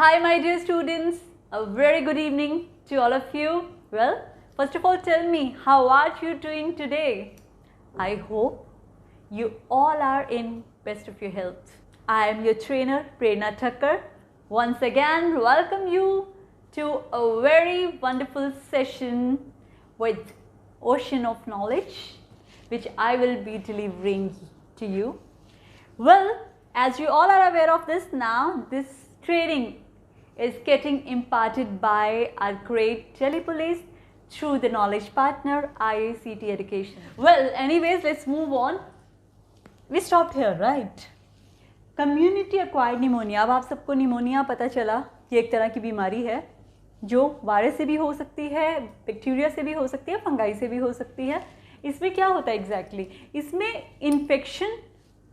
Hi, my dear students. A very good evening to all of you. Well, first of all, tell me, how are you doing today? I hope you all are in best of your health. I am your trainer, Prerna Thakkar. Once again, welcome you to a very wonderful session with Ocean of Knowledge, which I will be delivering to you. Well, as you all are aware of this now, this training is getting imparted by our great telepolice through the knowledge partner IACT Education. Well, anyways, let's move on. We stopped here, right? Community acquired pneumonia. अब आप सबको pneumonia पता चला कि एक तरह की बीमारी है जो वायरस से भी हो सकती है, बैक्टीरिया से भी हो सकती है, फंगाई से भी हो सकती है. इसमें क्या होता है एग्जैक्टली? इसमें इन्फेक्शन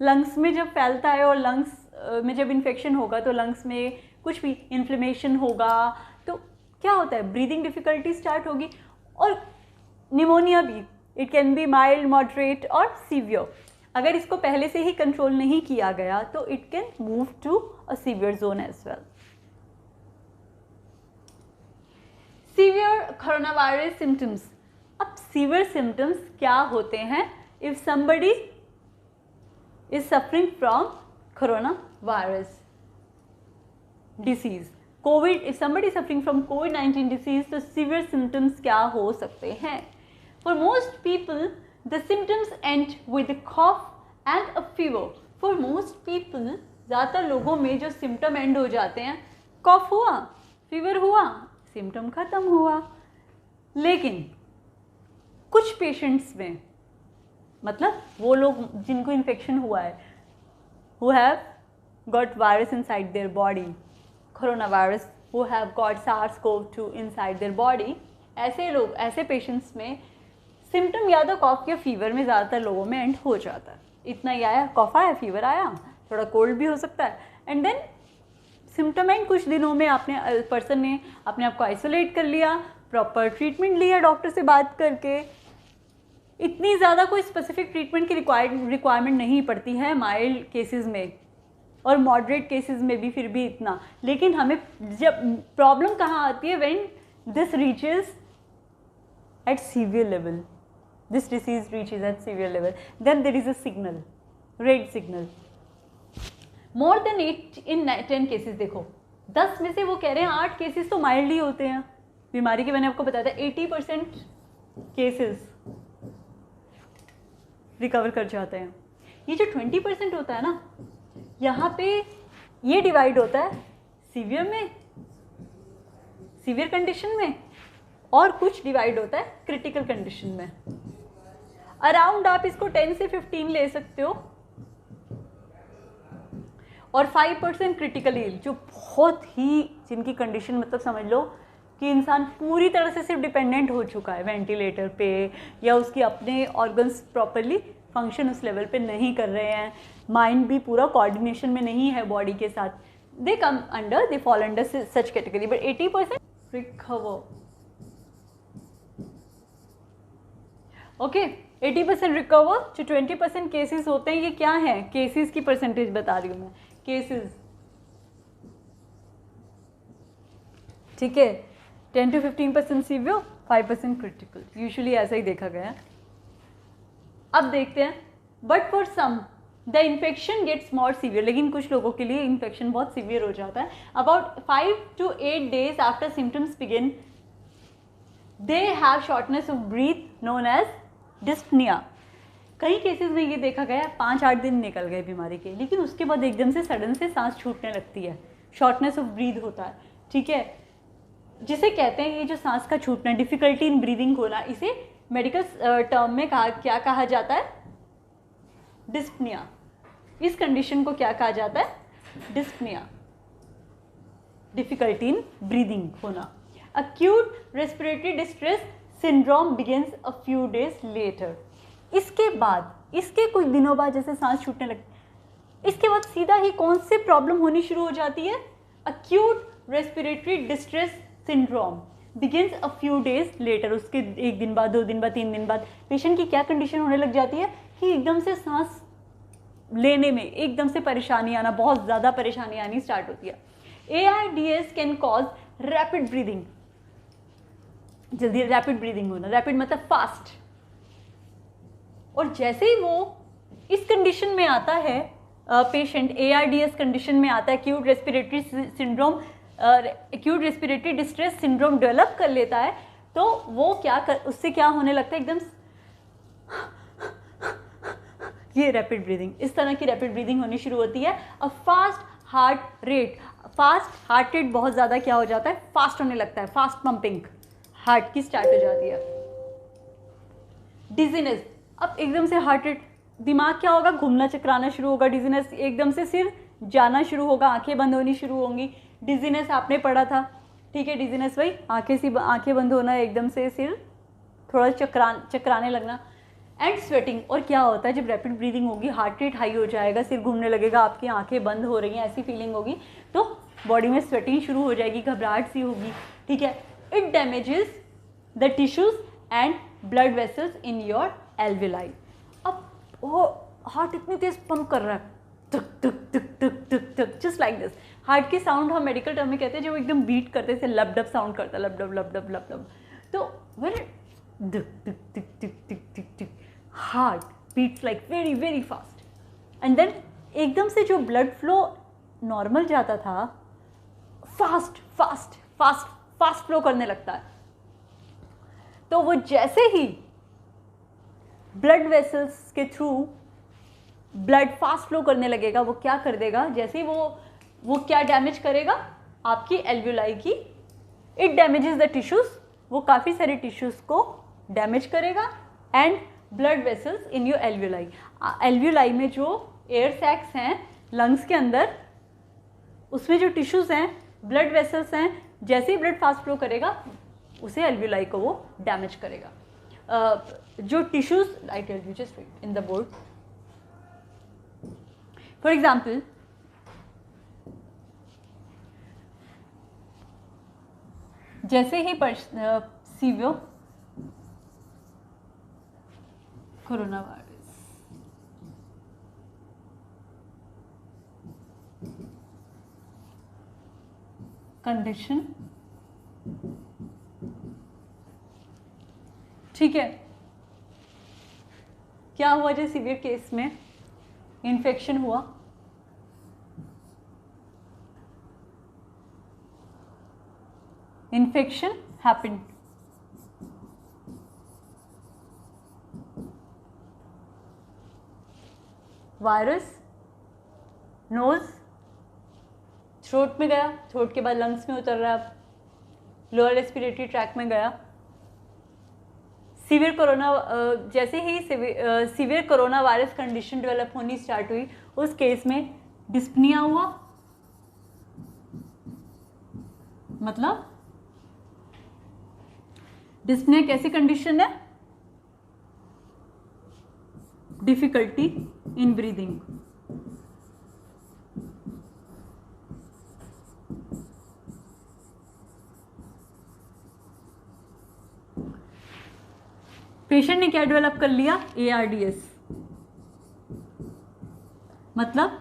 लंग्स में जब फैलता है और लंग्स में जब इन्फेक्शन होगा तो लंग्स में कुछ भी इन्फ्लेमेशन होगा तो क्या होता है, ब्रीदिंग डिफ़िकल्टी स्टार्ट होगी. और निमोनिया भी, it can be mild, moderate और सीवियर. अगर इसको पहले से ही कंट्रोल नहीं किया गया तो it can move to a severe zone as well. Severe corona virus symptoms. अब सीवियर सिम्टम्स क्या होते हैं if somebody is suffering from corona virus disease, covid. If somebody suffering from कोविड-19 डिसीज, तो सीवियर सिम्टम्स क्या हो सकते हैं? For most people the symptoms end with a cough and a fever. For most people, ज़्यादातर लोगों में जो सिम्टम एंड हो जाते हैं, कॉफ हुआ, फीवर हुआ, सिम्टम ख़त्म हुआ. लेकिन कुछ पेशेंट्स में, मतलब वो लोग जिनको इन्फेक्शन हुआ है, who have got virus inside their body, coronavirus, who have got SARS-CoV-2 inside their body, ऐसे लोग, ऐसे पेशेंट्स में सिम्टम या तो कॉफ या फीवर में ज़्यादातर लोगों में एंड हो जाता है. इतना ही आया, कॉफ आया, फीवर आया, थोड़ा कोल्ड भी हो सकता है, एंड देन सिम्टम एंड कुछ दिनों में आपने पर्सन ने अपने आप को आइसोलेट कर लिया, प्रॉपर ट्रीटमेंट लिया डॉक्टर से बात करके. इतनी ज़्यादा कोई स्पेसिफिक ट्रीटमेंट की रिक्वायरमेंट नहीं पड़ती है माइल्ड केसेस में, और मॉडरेट केसेस में भी फिर भी इतना. लेकिन हमें जब प्रॉब्लम कहाँ आती है, when this reaches at severe level, this disease reaches at severe level, then there is a signal, red signal. More than 8 in 10 cases. देखो 10 में से वो कह रहे हैं 8 केसेस तो माइल्डली होते हैं बीमारी के. मैंने आपको बताया था 80% केसेस रिकवर कर जाते हैं. ये जो 20% होता है ना, यहाँ पे ये डिवाइड होता है सीवियर में, सीवियर कंडीशन में, और कुछ डिवाइड होता है क्रिटिकल कंडीशन में. अराउंड आप इसको 10 से 15 ले सकते हो, और 5% क्रिटिकली इल, जो बहुत ही, जिनकी कंडीशन मतलब समझ लो कि इंसान पूरी तरह से सिर्फ डिपेंडेंट हो चुका है वेंटिलेटर पे, या उसकी अपने ऑर्गन्स प्रॉपरली फंक्शन उस लेवल पे नहीं कर रहे हैं, माइंड भी पूरा कोऑर्डिनेशन में नहीं है बॉडी के साथ. They come under, they fall under such category. But 80% recover. Okay, 80% recover. जो 20% केसेस होते हैं, ये क्या है, केसेस की परसेंटेज बता रही हूँ मैं. केसेस, ठीक है, 10 to 15% सीवियर, 5% क्रिटिकल. यूजुअली ऐसा ही देखा गया है. अब देखते हैं, but for some the infection gets more severe. लेकिन कुछ लोगों के लिए इन्फेक्शन बहुत सीवियर हो जाता है. About 5 to 8 days after symptoms begin, they have shortness of breath known as dyspnoea. कई केसेस में ये देखा गया है 5-8 दिन निकल गए बीमारी के, लेकिन उसके बाद एकदम से सडन से सांस छूटने लगती है, शॉर्टनेस ऑफ ब्रीथ होता है. ठीक है, जिसे कहते हैं ये जो सांस का छूटना, डिफिकल्टी इन ब्रीदिंग होना, इसे मेडिकल टर्म में क्या कहा जाता है, डिस्पनिया. इस कंडीशन को क्या कहा जाता है, डिस्पनिया, डिफिकल्टी इन ब्रीदिंग होना. Acute respiratory distress syndrome begins a few days later. इसके बाद, इसके कुछ दिनों बाद जैसे सांस छूटने लगती, इसके बाद सीधा ही कौन सी प्रॉब्लम होनी शुरू हो जाती है, acute respiratory distress syndrome begins a few days later. उसके 1 दिन बाद, 2 दिन बाद, 3 दिन बाद पेशेंट की क्या कंडीशन होने लग जाती है कि एकदम से सांस लेने में एकदम से परेशानी आना, बहुत ज़्यादा परेशानी आनी स्टार्ट होती है. ARDS can cause rapid breathing, जल्दी रैपिड ब्रीदिंग होना, रैपिड मतलब फास्ट। और जैसे ही वो इस कंडीशन में आता है, पेशेंट ARDS कंडीशन में आता है, acute respiratory syndrome, acute respiratory distress syndrome develop कर लेता है, तो वो उससे क्या होने लगता है, एकदम ये रैपिड ब्रीदिंग, इस तरह की रैपिड ब्रीदिंग होनी शुरू होती है। और फास्ट हार्ट रेट बहुत ज़्यादा क्या हो जाता है, फास्ट होने लगता है, फास्ट पंपिंग हार्ट की स्टार्ट हो जाती है। डिजीनेस, अब एकदम से हार्ट रेट, दिमाग क्या होगा, घूमना चकराना शुरू होगा। डिजीनेस, एकदम से सिर जाना शुरू होगा, आंखें बंद होनी शुरू होंगी। डिजीनेस आपने पढ़ा था, ठीक है, डिजीनेस भाई आंखें बंद होना, एकदम से सिर थोड़ा चकराने लगना। एंड स्वेटिंग, और क्या होता है जब रैपिड ब्रीदिंग होगी, हार्ट रेट हाई हो जाएगा, सिर घूमने लगेगा, आपकी आंखें बंद हो रही हैं, ऐसी फीलिंग होगी, तो बॉडी में स्वेटिंग शुरू हो जाएगी, घबराहट सी होगी, ठीक है। It damages the tissues and blood vessels in your alveoli. अब वो हार्ट इतनी तेज पंप कर रहा है, टक टक टक टक टक टक, जस्ट लाइक दिस। हार्ट की साउंड हम मेडिकल टर्म में कहते हैं, जो एकदम बीट करते हैं, लब डब साउंड करता है, लब dub lub dub lub dub. तो when tick tick tick tick tick tick tick, heart beats like very very fast, and then एकदम से जो ब्लड फ्लो नॉर्मल जाता था, fast fast fast fast flow करने लगता है। तो वो जैसे ही ब्लड वेसल्स के थ्रू ब्लड फास्ट फ्लो करने लगेगा, वो क्या कर देगा, जैसे ही वो क्या डैमेज करेगा, आपकी एल्वुलाई की, इट डैमेजेस द टिश्यूज, वो काफ़ी सारे टिश्यूज को डैमेज करेगा। And blood vessels in your alveoli, alveoli में जो एयर सैक्स हैं लंग्स के अंदर, उसमें जो टिश्यूज हैं, ब्लड वेसल्स हैं, जैसे ही ब्लड फास्ट फ्लो करेगा, उसे एल्वुलाई को वो डैमेज करेगा। जो tissues, I tell you just in the board, for example, जैसे ही सीवियर कोरोना वायरस कंडीशन, ठीक है, क्या हुआ, जो सीवियर केस में इन्फेक्शन हुआ, infection happened, virus nose throat में गया, थ्रोट के बाद लंग्स में उतर रहा है, लोअर रेस्पिरेटरी ट्रैक में गया। सीवियर कोरोना, जैसे ही severe corona virus condition develop होनी स्टार्ट हुई, उस केस में डिस्पनिया हुआ, मतलब डिस्पनिया कैसी कंडीशन है, डिफिकल्टी इन ब्रीदिंग। पेशेंट ने क्या डेवलप कर लिया, ARDS, मतलब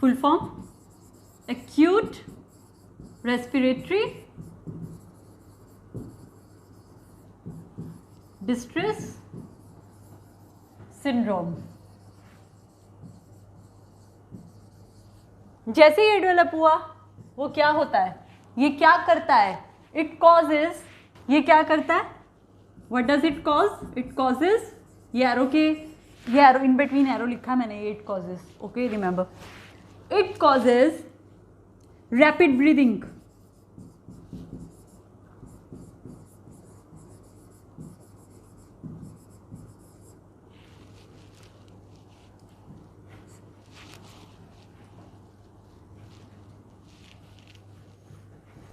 full form acute respiratory distress syndrome. जैसे ये डेवलप हुआ, वो क्या होता है, ये क्या करता है, इट कॉजेज, ये क्या करता है, what does it cause, it causes, ये एरो इन बिटवीन एरो लिखा मैंने, ये it causes, okay, remember, it causes rapid breathing,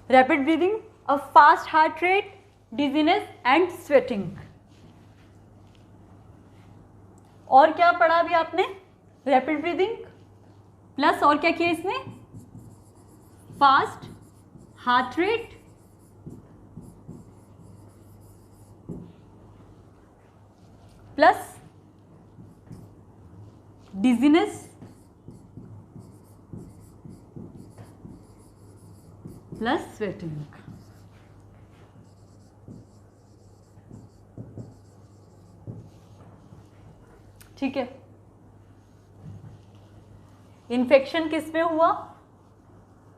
rapid breathing, a fast heart rate, dizziness and sweating। और क्या पढ़ा अभी आपने, रैपिड ब्रीदिंग प्लस और क्या किया इसने, fast heart rate plus dizziness plus sweating. ठीक है, इन्फेक्शन किस में हुआ?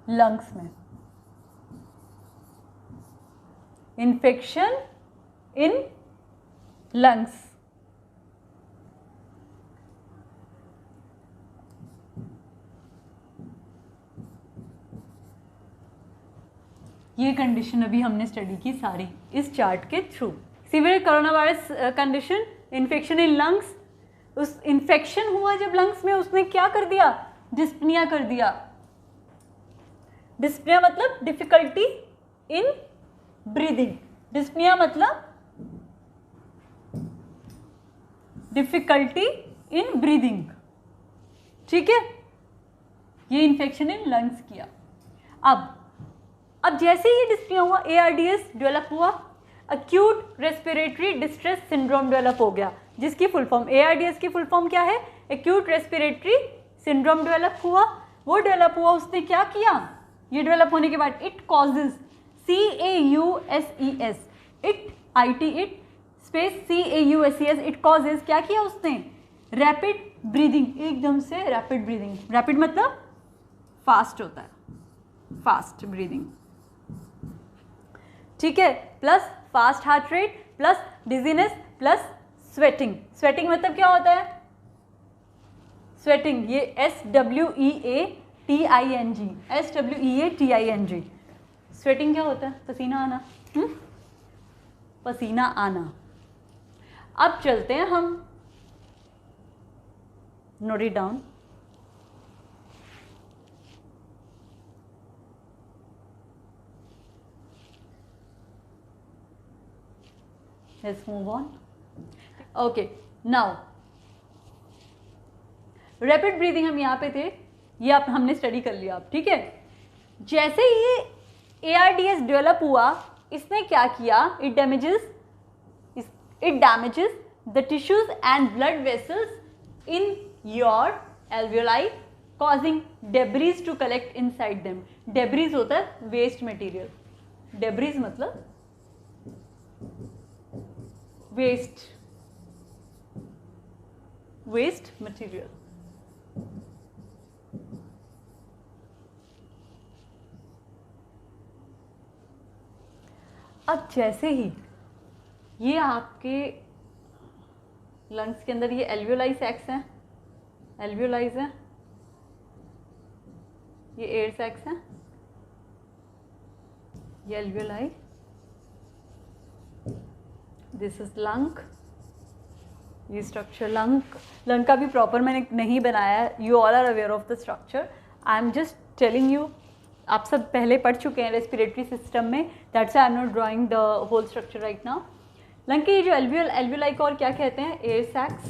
लंग्स में। Infection in lungs. ये कंडीशन अभी हमने स्टडी की सारी इस चार्ट के through. Severe corona virus condition, infection in lungs. उस इन्फेक्शन हुआ जब लंग्स में, उसने क्या कर दिया? डिस्पनिया कर दिया। डिस्पनिया मतलब डिफिकल्टी इन ब्रीदिंग। डिस्पनिया मतलब डिफिकल्टी इन ब्रीदिंग। ठीक है, ये इन्फेक्शन इन लंग्स किया। अब जैसे ही डिस्पनिया हुआ, ARDS डेवलप हुआ, acute respiratory distress syndrome develop हो गया, जिसकी फुल फॉर्म, ARDS की फुल फॉर्म क्या है? एक्यूट रेस्पिरेटरी सिंड्रोम डेवलप हुआ। वो डेवलप हुआ, उसने क्या किया? ये डेवलप होने के बाद it causes CAUSES, it space CAUSES, it causes, क्या किया उसने? रैपिड ब्रीदिंग, एकदम से रैपिड ब्रीदिंग। रैपिड मतलब फास्ट होता है, फास्ट ब्रीदिंग। ठीक है, plus fast heart rate, plus dizziness, plus sweating. Sweating मतलब क्या होता है? स्वेटिंग, ये SWEATING। स्वेटिंग क्या होता है? पसीना आना। पसीना आना। अब चलते हैं हम, note it down. Let's move on. Okay, now rapid breathing हम यहाँ पे थे, ये आप हमने स्टडी कर लिया अब। ठीक है, जैसे ही ARDS डेवलप हुआ, इसने क्या किया? It damages the tissues and blood vessels in your alveoli, causing debris to collect inside them. Debris होता है वेस्ट मटेरियल। डेब्रीज मतलब वेस्ट मटेरियल। अब जैसे ही ये आपके लंग्स के अंदर, ये एल्वियोलाई सैक्स हैं, एल्वियोलाइज हैं, ये एयर सैक्स हैं, ये एल्वियोलाई, दिस इज लंग। ये स्ट्रक्चर लंग का भी प्रॉपर मैंने नहीं बनाया है, you all are aware of the structure, I am just telling you. आप सब पहले पढ़ चुके हैं रेस्पिरेटरी सिस्टम में, that's I am not drawing the whole structure right now. Lung के ये जो एल्वियोलाई को और क्या कहते हैं? Air sacs.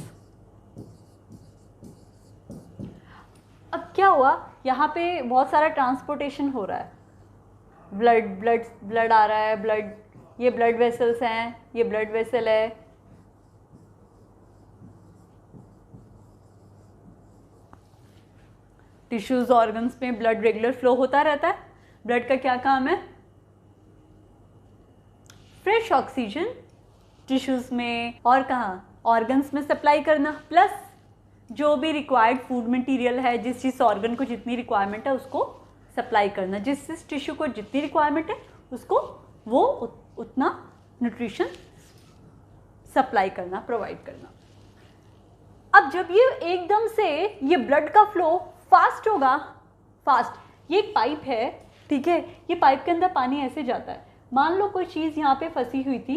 अब क्या हुआ, यहाँ पे बहुत सारा ट्रांसपोर्टेशन हो रहा है, ब्लड आ रहा है, ब्लड, ये ब्लड वेसल्स हैं, ये ब्लड वेसल है, टिश्यूज ऑर्गन्स में ब्लड रेगुलर फ्लो होता रहता है। ब्लड का क्या काम है? फ्रेश ऑक्सीजन टिश्यूज में और कहाँ? ऑर्गन्स में सप्लाई करना, प्लस जो भी रिक्वायर्ड फूड मटेरियल है, जिस ऑर्गन को जितनी रिक्वायरमेंट है उसको सप्लाई करना, जिस टिश्यू को जितनी रिक्वायरमेंट है उसको वो उतना न्यूट्रिशन सप्लाई करना, प्रोवाइड करना। अब जब ये एकदम से ये ब्लड का फ्लो फास्ट होगा, फास्ट, ये एक पाइप है, ठीक है, ये पाइप के अंदर पानी ऐसे जाता है। मान लो कोई चीज़ यहाँ पे फंसी हुई थी,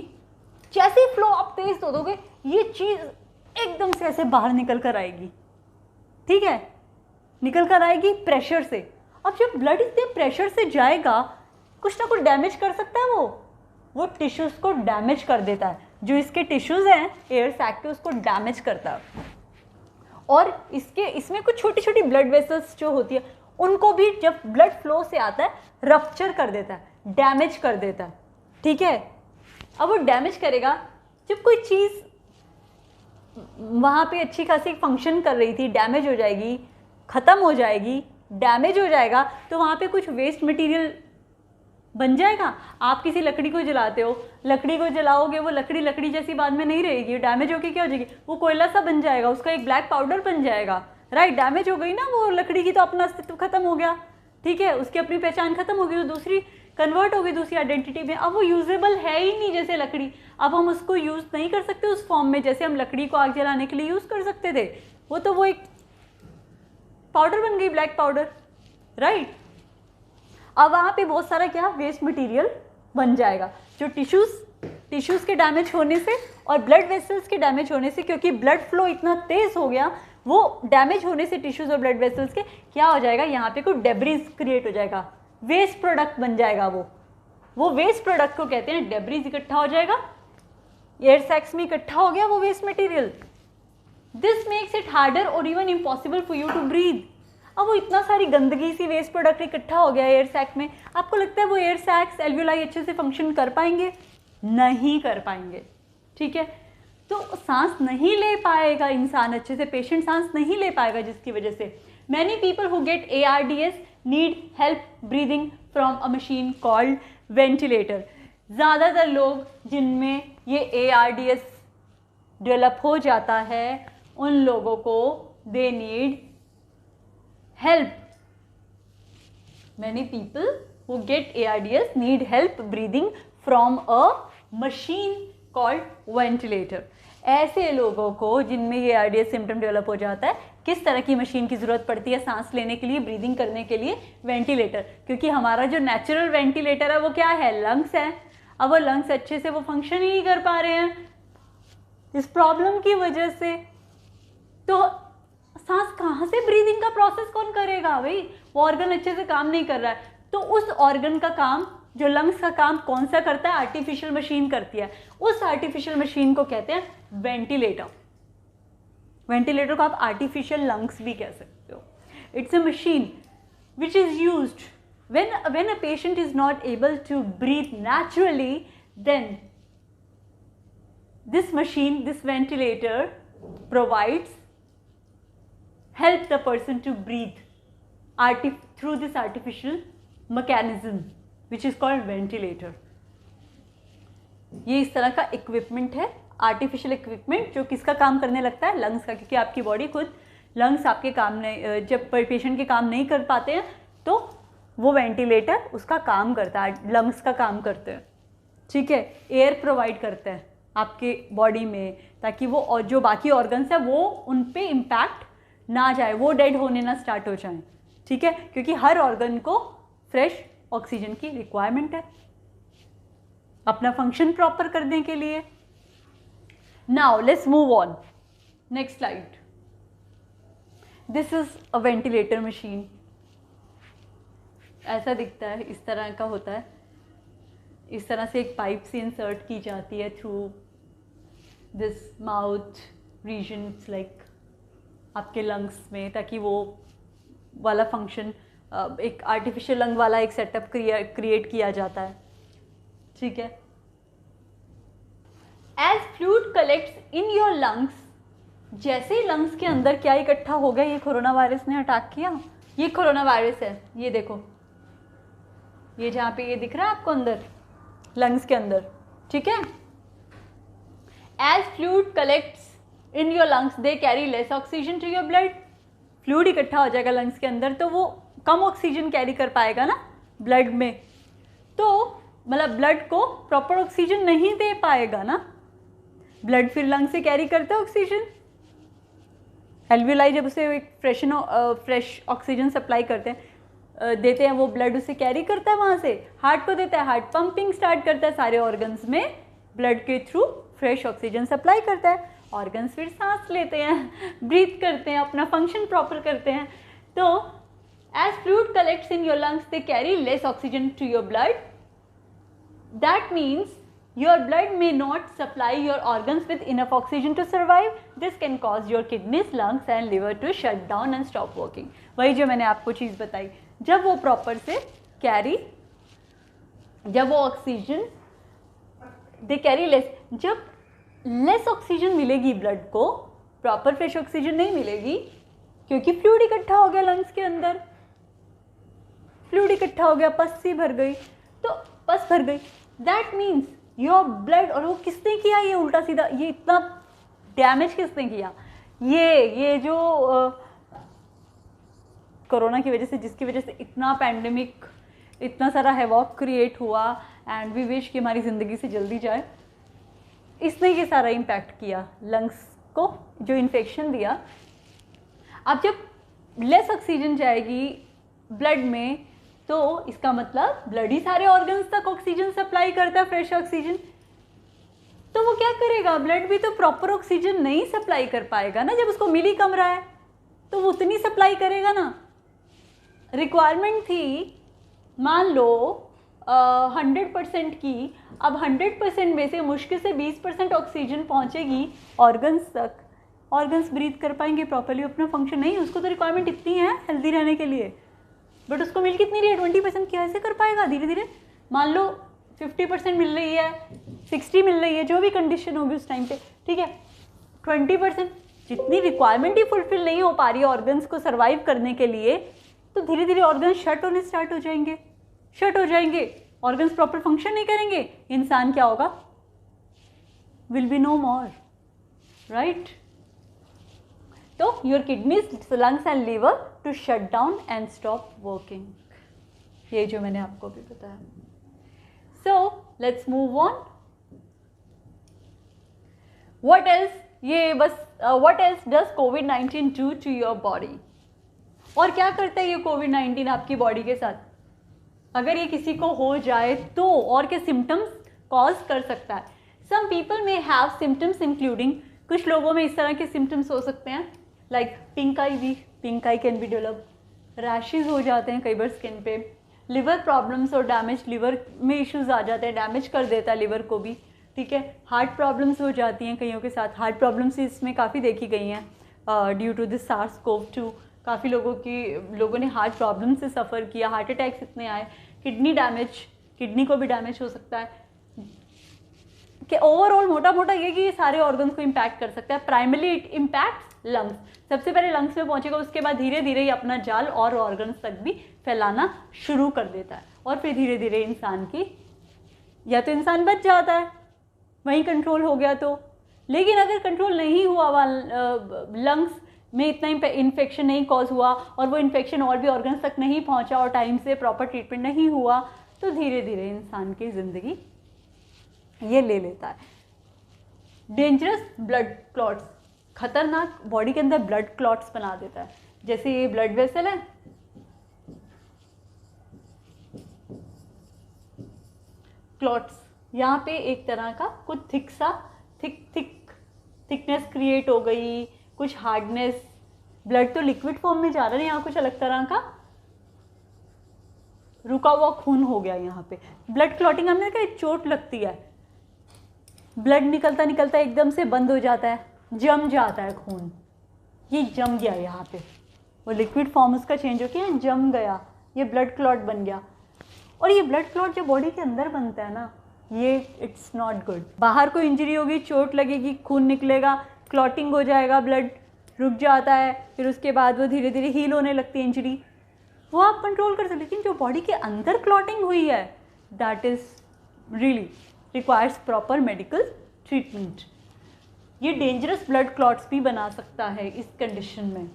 जैसे ही फ्लो आप तेज तो दोगे, ये चीज़ एकदम से ऐसे बाहर निकल कर आएगी। ठीक है, निकल कर आएगी प्रेशर से। अब जब ब्लड इतने प्रेशर से जाएगा, कुछ ना कुछ डैमेज कर सकता है, वो टिश्यूज को डैमेज कर देता है। जो इसके टिश्यूज हैं एयर सैक के, उसको डैमेज करता है। और इसमें कुछ छोटी छोटी ब्लड वेसल्स जो होती है, उनको भी जब ब्लड फ्लो से आता है रप्चर कर देता है, डैमेज कर देता है। ठीक है, अब वो डैमेज करेगा, जब कोई चीज़ वहाँ पे अच्छी खासी फंक्शन कर रही थी, डैमेज हो जाएगी, ख़त्म हो जाएगी, डैमेज हो जाएगा, तो वहाँ पे कुछ वेस्ट मटेरियल बन जाएगा। आप किसी लकड़ी को जलाते हो, लकड़ी को जलाओगे, वो लकड़ी लकड़ी जैसी बाद में नहीं रहेगी, डैमेज होकर क्या हो जाएगी, वो कोयला सा बन जाएगा, उसका एक ब्लैक पाउडर बन जाएगा, राइट। डैमेज हो गई ना वो लकड़ी की, तो अपना अस्तित्व खत्म हो गया, ठीक है, उसकी अपनी पहचान खत्म हो गई, तो दूसरी कन्वर्ट हो गई दूसरी आइडेंटिटी में। अब वो यूजेबल है ही नहीं जैसे लकड़ी, अब हम उसको यूज़ नहीं कर सकते उस फॉर्म में जैसे हम लकड़ी को आग जलाने के लिए यूज़ कर सकते थे। वो तो वो एक पाउडर बन गई, ब्लैक पाउडर, राइट। अब वहाँ पे बहुत सारा क्या वेस्ट मटेरियल बन जाएगा, जो टिश्यूज़ के डैमेज होने से और ब्लड वेसल्स के डैमेज होने से, क्योंकि ब्लड फ्लो इतना तेज़ हो गया, वो डैमेज होने से टिश्यूज़ और ब्लड वेसल्स के क्या हो जाएगा, यहाँ पे कोई डेब्रीज क्रिएट हो जाएगा, वेस्ट प्रोडक्ट बन जाएगा। वो वेस्ट प्रोडक्ट को कहते हैं डेब्रीज, इकट्ठा हो जाएगा, एयर सैक्स में इकट्ठा हो गया वो waste material. This makes it harder और even impossible for you to breathe. अब वो इतना सारी गंदगी सी वेस्ट प्रोडक्ट इकट्ठा हो गया एयर सैक में, आपको लगता है वो एयर सैक्स एल्वियोलाई अच्छे से फंक्शन कर पाएंगे? नहीं कर पाएंगे, ठीक है। तो सांस नहीं ले पाएगा इंसान अच्छे से, पेशेंट सांस नहीं ले पाएगा, जिसकी वजह से many people who get ARDS need help breathing from a machine called ventilator. ज़्यादातर लोग जिनमें ये ARDS डेवलप हो जाता है, उन लोगों को they need help. Many people who get ARDS need help breathing from a machine called ventilator. ऐसे लोगों को जिनमें ये ARDS सिम्टम डेवलप हो जाता है, किस तरह की मशीन की ज़रूरत पड़ती है सांस लेने के लिए, ब्रीदिंग करने के लिए? वेंटिलेटर। क्योंकि हमारा जो नेचुरल वेंटिलेटर है वो क्या है, लंग्स है। अब वो लंग्स अच्छे से वो फंक्शन ही नहीं कर पा रहे हैं इस प्रॉब्लम की वजह से, तो सांस कहाँ से, ब्रीदिंग का प्रोसेस कौन करेगा भाई? वो ऑर्गन अच्छे से काम नहीं कर रहा है, तो उस ऑर्गन का काम, जो लंग्स का काम कौन सा करता है? आर्टिफिशियल मशीन करती है। उस आर्टिफिशियल मशीन को कहते हैं वेंटिलेटर। वेंटिलेटर को आप आर्टिफिशियल लंग्स भी कह सकते हो। It's a machine which is used when a patient is not able to breathe naturally, then this machine, this ventilator provides help the person to breathe through this artificial mechanism which is called ventilator. ये इस तरह का equipment है, artificial equipment, जो किसका काम करने लगता है? लंग्स का। क्योंकि आपकी बॉडी खुद लंग्स आपके काम नहीं, जब पेशेंट के काम नहीं कर पाते हैं तो वो वेंटिलेटर उसका काम करता है, लंग्स का काम करते हैं, ठीक है। एयर प्रोवाइड करते हैं आपके बॉडी में, ताकि वो और जो बाकी ऑर्गन्स है वो उन पे इम्पैक्ट ना जाए, वो डेड होने ना स्टार्ट हो जाए, ठीक है। क्योंकि हर ऑर्गन को फ्रेश ऑक्सीजन की रिक्वायरमेंट है अपना फंक्शन प्रॉपर करने के लिए। Now let's move on, next slide. This is a ventilator machine. ऐसा दिखता है, इस तरह का होता है, इस तरह से एक पाइप से इंसर्ट की जाती है through this mouth region, it's like आपके लंग्स में, ताकि वो वाला फंक्शन, एक आर्टिफिशियल लंग वाला एक सेटअप क्रिएट किया जाता है, ठीक है। As fluid collects in your lungs, जैसे ही लंग्स के अंदर क्या इकट्ठा हो गया, ये कोरोना वायरस ने अटैक किया, ये कोरोना वायरस है, ये देखो, ये जहाँ पे ये दिख रहा है आपको अंदर लंग्स के अंदर, ठीक है। As fluid collects in your lungs they carry less oxygen to your blood. Fluid इकट्ठा हो जाएगा लंग्स के अंदर तो वो कम ऑक्सीजन कैरी कर पाएगा ना ब्लड में, तो मतलब ब्लड को प्रॉपर ऑक्सीजन नहीं दे पाएगा ना। ब्लड फिर लंग से कैरी करता है ऑक्सीजन, एल्वियोलाई जब उसे एक फ्रेश ऑक्सीजन सप्लाई करते हैं, देते हैं, वो ब्लड उसे कैरी करता है, वहाँ से हार्ट को देता है, हार्ट पंपिंग स्टार्ट करता है, सारे ऑर्गन्स में ब्लड के थ्रू फ्रेश ऑक्सीजन सप्लाई करता है, ऑर्गन्स फिर सांस लेते हैं, ब्रीथ करते हैं, अपना फंक्शन प्रॉपर करते हैं। तो as fluid collects in your lungs they carry less oxygen to your blood, that means your blood may not supply your organs with enough oxygen to survive. This can cause your kidneys, lungs and liver to shut down and stop working. वही जो मैंने आपको चीज़ बताई, जब वो proper से carry, जब वो ऑक्सीजन दे कैरी लेस, जब लेस ऑक्सीजन मिलेगी ब्लड को, प्रॉपर फ्रेश ऑक्सीजन नहीं मिलेगी, क्योंकि फ्लूइड इकट्ठा हो गया लंग्स के अंदर, फ्लूइड इकट्ठा हो गया, पस्सी भर गई, तो बस भर गई। दैट मीन्स योर ब्लड, और वो किसने किया ये उल्टा सीधा, ये इतना डैमेज किसने किया, ये जो कोरोना की वजह से, जिसकी वजह से इतना पैंडेमिक, इतना सारा हैवॉक क्रिएट हुआ, एंड वी विश कि हमारी ज़िंदगी से जल्दी जाए, इसने ये सारा इम्पैक्ट किया लंग्स को, जो इन्फेक्शन दिया। अब जब लेस ऑक्सीजन जाएगी ब्लड में, तो इसका मतलब ब्लड ही सारे ऑर्गन्स तक ऑक्सीजन सप्लाई करता है, फ्रेश ऑक्सीजन। तो वो क्या करेगा, ब्लड भी तो प्रॉपर ऑक्सीजन नहीं सप्लाई कर पाएगा ना, जब उसको मिल ही कम रहा है, तो वो उतनी सप्लाई करेगा ना। रिक्वायरमेंट थी मान लो 100% की, अब 100% में से मुश्किल से 20% ऑक्सीजन पहुंचेगी ऑर्गन्स तक, ऑर्गन्स ब्रीथ कर पाएंगे प्रॉपर्ली, अपना फंक्शन नहीं, उसको तो रिक्वायरमेंट इतनी है हेल्दी रहने के लिए, बट उसको मिल कितनी रही है, 20%, कैसे कर पाएगा धीरे धीरे। मान लो 50% मिल रही है, 60 मिल रही है, जो भी कंडीशन होगी उस टाइम पे, ठीक है, 20% जितनी रिक्वायरमेंट ही फुलफिल नहीं हो पा रही है ऑर्गन्स को सर्वाइव करने के लिए, तो धीरे धीरे ऑर्गन्स शट होने स्टार्ट हो जाएंगे, शट हो जाएंगे, ऑर्गन्स प्रॉपर फंक्शन नहीं करेंगे, इंसान क्या होगा, will be no more, right. तो your kidneys, lungs and liver to shut down and stop working, ये जो मैंने आपको भी बताया। So let's move on. What else, ये बस व्हाट एल्स डज कोविड-19 डू टू योर बॉडी, और क्या करता है ये कोविड-19 आपकी बॉडी के साथ, अगर ये किसी को हो जाए तो, और क्या सिम्टम्स कॉज कर सकता है। सम पीपल में हैव सिम्टम्स इंक्लूडिंग, कुछ लोगों में इस तरह के सिम्टम्स हो सकते हैं, लाइक पिंक आई, भी pink I can be develop, rashes हो जाते हैं कई बार स्किन पे, लिवर प्रॉब्लम्स और डैमेज, लिवर में इश्यूज आ जाते हैं, डैमेज कर देता है लिवर को भी, ठीक है। हार्ट प्रॉब्लम्स हो जाती हैं कईयों के साथ, हार्ट प्रॉब्लम्स इसमें काफ़ी देखी गई हैं ड्यू टू दिस SARS-CoV-2, काफ़ी लोगों ने हार्ट प्रॉब्लम से सफ़र किया, हार्ट अटैक्स इतने आए, किडनी डैमेज, किडनी को भी डैमेज हो सकता है, कि ओवरऑल मोटा मोटा ये कि ये सारे ऑर्गन्स को इम्पैक्ट कर सकता है। प्राइमरली इट इम्पैक्ट्स लंग्स, सबसे पहले लंग्स में पहुंचेगा, उसके बाद धीरे धीरे ही अपना जाल और ऑर्गन्स तक भी फैलाना शुरू कर देता है, और फिर धीरे धीरे इंसान की, या तो इंसान बच जाता है वहीं कंट्रोल हो गया तो, लेकिन अगर कंट्रोल नहीं हुआ, लंग्स में इतना इन्फेक्शन नहीं कॉज हुआ, और वो इन्फेक्शन और भी ऑर्गन्स तक नहीं पहुंचा, और टाइम से प्रॉपर ट्रीटमेंट नहीं हुआ, तो धीरे धीरे इंसान की ज़िंदगी ये ले लेता है। डेंजरस ब्लड क्लॉट्स, खतरनाक, बॉडी के अंदर ब्लड क्लॉट्स बना देता है, जैसे ये ब्लड वेसल है, क्लॉट्स, यहाँ पे एक तरह का कुछ थिकनेस क्रिएट हो गई, कुछ हार्डनेस, ब्लड तो लिक्विड फॉर्म में जा रहा है, यहाँ कुछ अलग तरह का रुका हुआ खून हो गया यहाँ पे। ब्लड क्लॉटिंग हमने कहा चोट लगती है, ब्लड निकलता निकलता एकदम से बंद हो जाता है, जम जाता है खून, ये जम गया यहाँ पे, वो लिक्विड फॉर्म उसका चेंज हो गया, जम गया, ये ब्लड क्लॉट बन गया। और ये ब्लड क्लॉट जो बॉडी के अंदर बनता है ना, ये इट्स नॉट गुड। बाहर कोई इंजरी होगी, चोट लगेगी, खून निकलेगा, क्लॉटिंग हो जाएगा, ब्लड रुक जाता है, फिर उसके बाद वो धीरे धीरे हील होने लगती है इंजरी, वो आप कंट्रोल कर सकते। लेकिन जो बॉडी के अंदर क्लॉटिंग हुई है, that is really requires proper medical treatment. ये डेंजरस ब्लड क्लॉट्स भी बना सकता है इस कंडीशन में,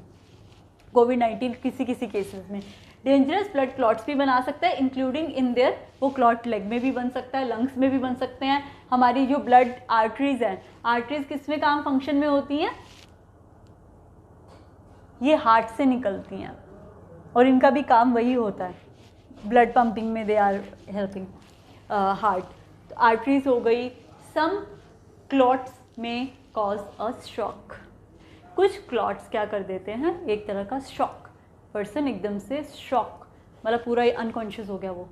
कोविड-19 किसी किसी केसेस में डेंजरस ब्लड क्लॉट्स भी बना सकता है, इंक्लूडिंग इन देयर, वो क्लॉट लेग में भी बन सकता है, लंग्स में भी बन सकते हैं। हमारी जो ब्लड आर्टरीज हैं, आर्टरीज किस में काम फंक्शन में होती हैं, ये हार्ट से निकलती हैं, और इनका भी काम वही होता है, ब्लड पंपिंग में दे आर हेल्पिंग हार्ट। तो आर्टरीज हो गई, सम क्लॉट्स में कॉज अ शॉक, कुछ क्लॉट्स क्या कर देते हैं, एक तरह का शॉक, पर्सन एकदम से शॉक, मतलब पूरा ही अनकॉन्शियस हो गया, वो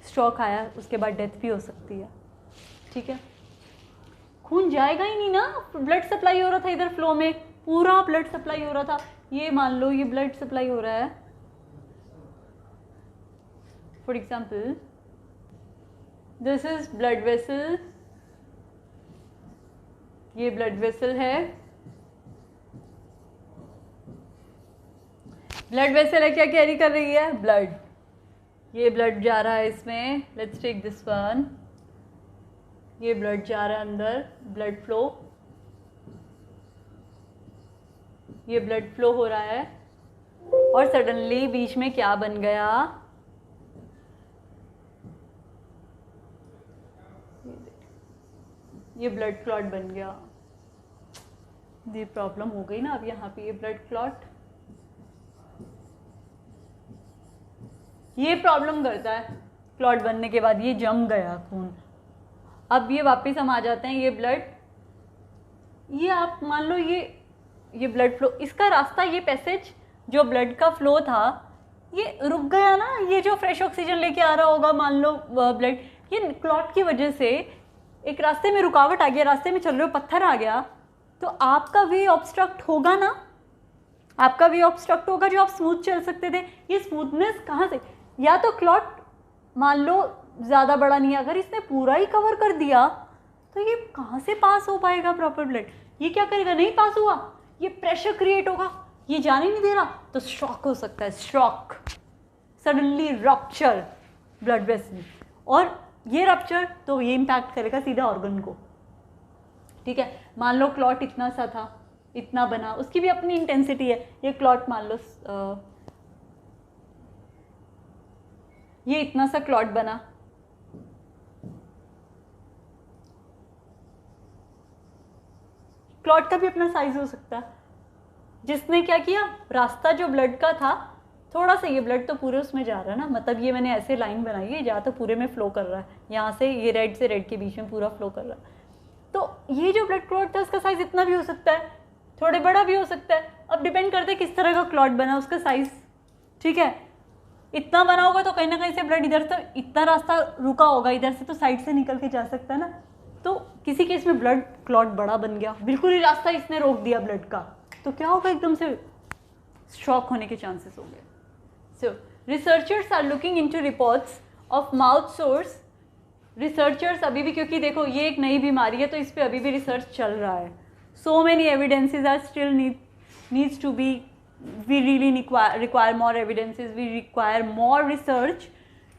स्ट्रोक आया, उसके बाद डेथ भी हो सकती है, ठीक है। खून जाएगा ही नहीं ना, ब्लड सप्लाई हो रहा था इधर फ्लो में, पूरा ब्लड सप्लाई हो रहा था, ये मान लो ये ब्लड सप्लाई हो रहा है, for example this is blood vessel, ये ब्लड वेसल है, ब्लड वेसल है, क्या कैरी कर रही है, ब्लड, ये ब्लड जा रहा है इसमें, लेट्स टेक दिस वन, ये ब्लड जा रहा है अंदर, ब्लड फ्लो, ये ब्लड फ्लो हो रहा है और सडनली बीच में क्या बन गया, ये ब्लड क्लॉट बन गया। ये प्रॉब्लम हो गई ना अब यहाँ पे, ये ब्लड क्लॉट, ये प्रॉब्लम करता है क्लॉट बनने के बाद, ये जम गया खून। अब ये वापस हम आ जाते हैं, ये ब्लड, ये आप मान लो ये ब्लड फ्लो, इसका रास्ता, ये पैसेज जो ब्लड का फ्लो था ये रुक गया ना, ये जो फ्रेश ऑक्सीजन लेके आ रहा होगा मान लो ब्लड, ये क्लॉट की वजह से एक रास्ते में रुकावट आ गया, रास्ते में चल रहे हो पत्थर आ गया, तो आपका वे ऑब्स्ट्रक्ट होगा ना, आपका वे ऑब्स्ट्रक्ट होगा, जो आप स्मूथ चल सकते थे। ये स्मूथनेस कहाँ से, या तो क्लॉट मान लो ज़्यादा बड़ा नहीं है, अगर इसने पूरा ही कवर कर दिया तो ये कहाँ से पास हो पाएगा प्रॉपर ब्लड, ये क्या करेगा, नहीं पास हुआ, ये प्रेशर क्रिएट होगा, ये जाने नहीं दे रहा, तो शॉक हो सकता है, shock, suddenly rupture blood vessel, और ये रप्चर तो ये इम्पैक्ट करेगा सीधा ऑर्गन को, ठीक है। मान लो क्लॉट इतना सा था, इतना बना, उसकी भी अपनी इंटेंसिटी है, ये क्लॉट मान लो ये इतना सा क्लॉट बना, क्लॉट का भी अपना साइज हो सकता है। जिसने क्या किया, रास्ता जो ब्लड का था, थोड़ा सा ये ब्लड तो पूरे उसमें जा रहा है ना, मतलब ये मैंने ऐसे लाइन बनाई है, या तो पूरे में फ्लो कर रहा है, यहाँ से ये रेड से रेड के बीच में पूरा फ्लो कर रहा है, तो ये जो ब्लड क्लॉट था उसका साइज इतना भी हो सकता है, थोड़े बड़ा भी हो सकता है, अब डिपेंड करता है किस तरह का क्लॉट बना, उसका साइज, ठीक है। इतना बना होगा तो कहीं ना कहीं से ब्लड इधर से, इतना रास्ता रुका होगा इधर से, तो साइड से निकल के जा सकता है ना, तो किसी केस में ब्लड क्लॉट बड़ा बन गया, बिल्कुल ही रास्ता इसने रोक दिया ब्लड का, तो क्या होगा, एकदम से शॉक होने के चांसेस हो गए। So researchers are looking into reports of mouth sores, researchers अभी भी, क्योंकि देखो ये एक नई बीमारी है तो इस पर अभी भी रिसर्च चल रहा है, so many evidences are still needs to be, we really require more evidences, we require more research,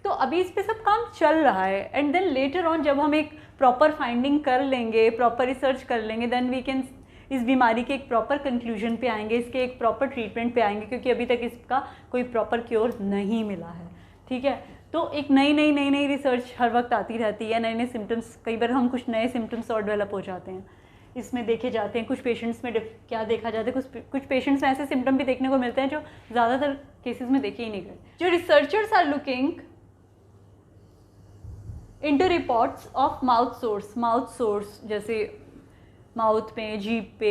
तो अभी इस पे सब काम चल रहा है, एंड देन लेटर ऑन जब हम एक प्रॉपर फाइंडिंग कर लेंगे, प्रॉपर रिसर्च कर लेंगे, देन वी कैन इस बीमारी के एक प्रॉपर कंक्लूजन पे आएंगे, इसके एक प्रॉपर ट्रीटमेंट पे आएंगे, क्योंकि अभी तक इसका कोई प्रॉपर क्योर नहीं मिला है, ठीक है। तो एक नई रिसर्च हर वक्त आती रहती है, नए नए सिम्टम्स, कई बार हम कुछ नए सिम्टम्स और डेवलप हो जाते हैं, इसमें देखे जाते हैं, कुछ पेशेंट्स में क्या देखा जाता है, कुछ पेशेंट्स में ऐसे सिम्टम भी देखने को मिलते हैं जो ज़्यादातर केसेस में देखे ही नहीं गए। जो researchers are looking into reports of mouth sores, जैसे माउथ में, जीभ पे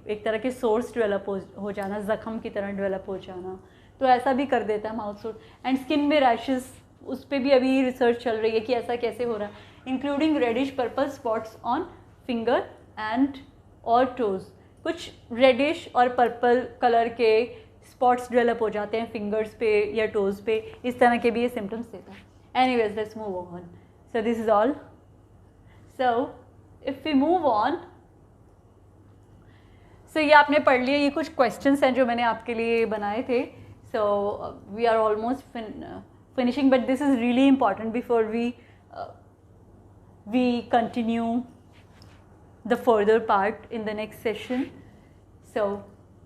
एक तरह के सोर्स डेवलप हो जाना, जख्म की तरह डेवलप हो जाना, तो ऐसा भी कर देता है माउथ सोर्स, एंड स्किन में रैशेस, उस पर भी अभी रिसर्च चल रही है कि ऐसा कैसे हो रहा है, including reddish purple spots on finger and और टोज, कुछ रेडिश और पर्पल कलर के स्पॉट्स डेवलप हो जाते हैं फिंगर्स पे या टोज पे, इस तरह के भी ये सिम्टम्स देता है। Anyways let's move on, so this is all. So if we move on, so ये आपने पढ़ लिया, ये कुछ क्वेश्चंस हैं जो मैंने आपके लिए बनाए थे, so we are almost finishing, but this is really important before we continue the further part in the next session. So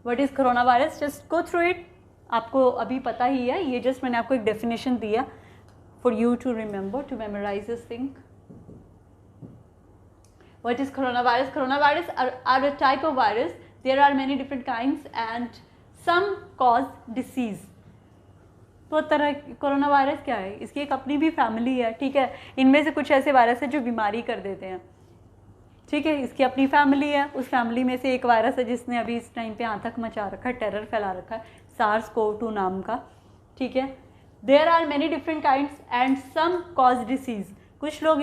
what is coronavirus? Just go through it, आपको अभी पता ही है, ये just मैंने आपको एक definition दिया for you to remember, to memorize this thing. What is coronavirus? Coronavirus are a type of virus. There are many different kinds and some cause disease. तो तरह कोरोना वायरस क्या है, इसकी एक अपनी भी फैमिली है, ठीक है। इनमें से कुछ ऐसे वायरस है जो बीमारी कर देते हैं, ठीक है, इसकी अपनी फैमिली है, उस फैमिली में से एक वायरस है जिसने अभी इस टाइम पे आतंक मचा रखा है, टेरर फैला रखा है, SARS-CoV-2 नाम का, ठीक है। There are many different kinds and some cause disease, कुछ लोग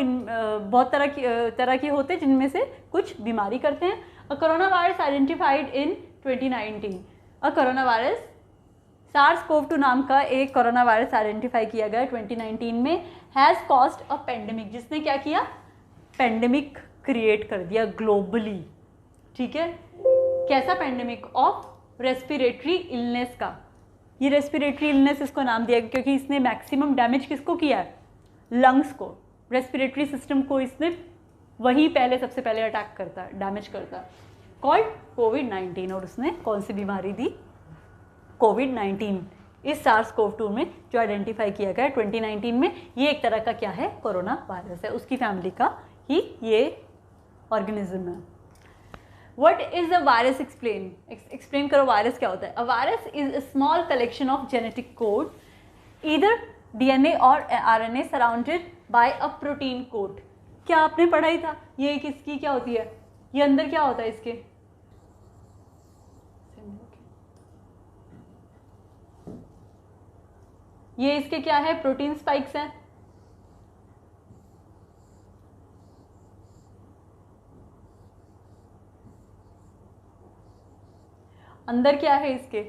बहुत तरह के होते हैं जिनमें से कुछ बीमारी करते हैं। अ corona virus identified in 2019, a corona virus SARS-CoV-2 नाम का एक कोरोना वायरस आइडेंटिफाई किया गया 2019 में, हैज़ कॉज्ड अ पेंडेमिक, जिसने क्या किया, पेंडेमिक क्रिएट कर दिया ग्लोबली, ठीक है। कैसा पेंडेमिक? ऑफ रेस्पिरेटरी इलनेस का, ये रेस्पिरेटरी इलनेस इसको नाम दिया क्योंकि इसने मैक्सिमम डैमेज किसको किया है, लंग्स को, रेस्पिरेटरी सिस्टम को इसने वही पहले सबसे पहले अटैक करता है, डैमेज करता है, कॉल्ड कोविड-19। और उसने कौन सी बीमारी दी, कोविड-19, इस SARS-CoV-2 में जो आइडेंटिफाई किया गया 2019 में। ये एक तरह का क्या है, कोरोना वायरस है, उसकी फैमिली का ही ये ऑर्गेनिज्म है। What is a virus? Explain करो वायरस क्या होता है। A virus is a small collection of genetic code, either DNA और RNA surrounded by a protein coat। क्या आपने पढ़ा ही था, ये किसकी क्या होती है, ये अंदर क्या होता है इसके, ये इसके क्या है, प्रोटीन स्पाइक्स हैं। अंदर क्या है इसके,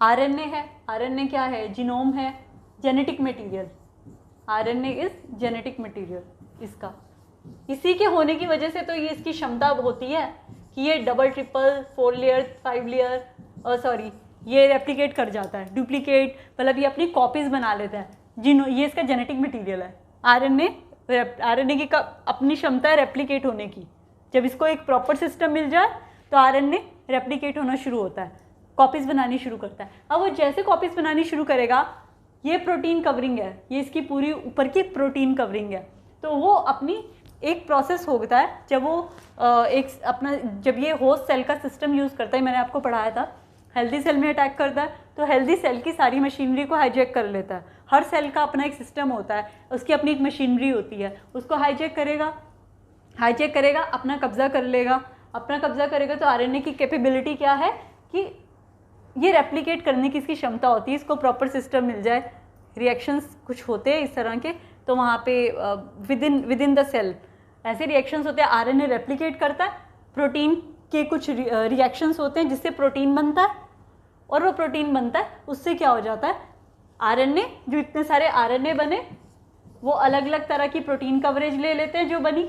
आरएनए है। आरएनए क्या है, जीनोम है, genetic material. RNA is genetic material इसका। इसी के होने की वजह से तो ये इसकी क्षमता होती है कि ये double, triple, 4 layer, 5 layer sorry ये रेप्लिकेट कर जाता है, डुप्लीकेट, मतलब ये अपनी कॉपीज बना लेता है। ये इसका जेनेटिक मटेरियल है। आरएनए की अपनी क्षमता है रेप्लिकेट होने की। जब इसको एक प्रॉपर सिस्टम मिल जाए तो आरएनए रेप्लिकेट होना शुरू होता है, कॉपीज बनानी शुरू करता है। अब वो जैसे कॉपीज बनानी शुरू करेगा, ये प्रोटीन कवरिंग है, ये इसकी पूरी ऊपर की प्रोटीन कवरिंग है, तो वो अपनी एक प्रोसेस होता है जब वो जब ये होस्ट सेल का सिस्टम यूज़ करता है, मैंने आपको पढ़ाया था, हेल्दी सेल में अटैक करता है तो हेल्दी सेल की सारी मशीनरी को हाईजैक कर लेता है। हर सेल का अपना एक सिस्टम होता है, उसकी अपनी एक मशीनरी होती है, उसको हाईजैक करेगा, अपना कब्जा कर लेगा। अपना कब्जा करेगा तो आरएनए की कैपेबिलिटी क्या है कि ये रेप्लिकेट करने की इसकी क्षमता होती है, इसको प्रॉपर सिस्टम मिल जाए, रिएक्शंस कुछ होते हैं इस तरह के, तो वहाँ पे विद इन द सेल ऐसे रिएक्शंस होते हैं। आरएनए रेप्लिकेट करता है, प्रोटीन के कुछ रिएक्शंस होते हैं जिससे प्रोटीन बनता है, और वो प्रोटीन बनता है उससे क्या हो जाता है, आरएनए, जो इतने सारे आरएनए बने वो अलग अलग तरह की प्रोटीन कवरेज ले लेते हैं जो बनी,